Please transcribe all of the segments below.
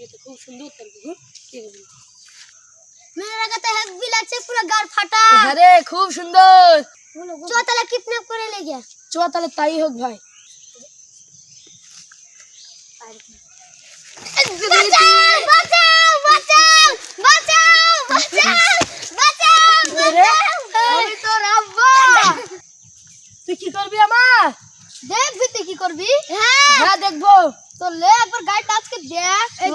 ये तो खूब सुंदर तरबूज के मेरा कहता है भी लागছে पूरा गार फाटा। अरे खूब सुंदर। चौताला कितना करे ले गया? चौताले ताई होग भाई। बचाओ बचाओ बचाओ बचाओ बचाओ बचाओ। अरे আমি তো রাব্বা তুই কি করবি আমার? देख भी ते की करबी? हां হ্যাঁ দেখবো। तो ले एक बार गाय टाच के देख। ए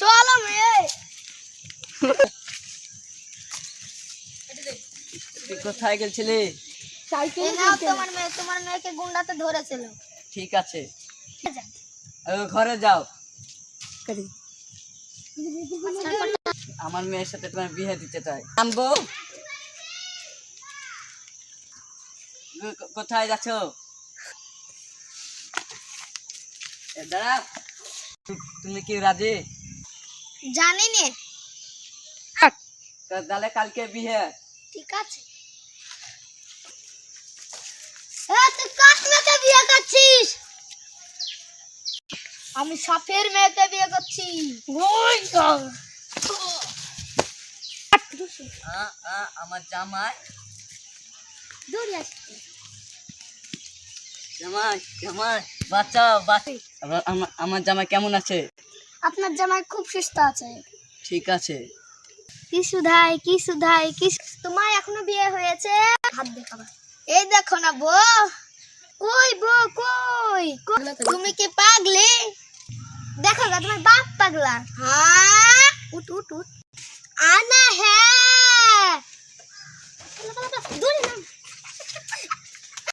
चलो मैं তুই কোথায় গেছিলি? সাইকেল ए ना তোমার মেয়েকে গুন্ডাতে ধরেছিল। ঠিক আছে ঘরে যাও, করি আমার মেয়ের সাথে তোমার বিয়ে দিতে চাই। নামবো কোথায় যাচ্ছ? দাঁড়া, তুমি কি রাজি? জানি নে। তাহলে কালকে বিয়ে। ঠিক আছে। তুই কার মেয়েকে বিয়ে করছিস? আমি সাফের মেয়েকে বিয়ে করছি। ওই তো আমার জামাই দৌড়ে আস। জামাই জামাই বাঁচাও বাঁচাও। আমার জামাই কেমন আছে? আপনার জামাই খুব সুস্থ আছে। ঠিক আছে। কি সুধাই কি সুধাই কি তোমার এখনো বিয়ে হয়েছে? হাত দেখাবা। এই দেখো না বউ। কই বউ কই? তুমি কি পাগলে? দেখো গা তোমার বাপ পাগলা। হ্যাঁ উঠ উঠ উঠ। আনা হ্যাঁ। দূরে না।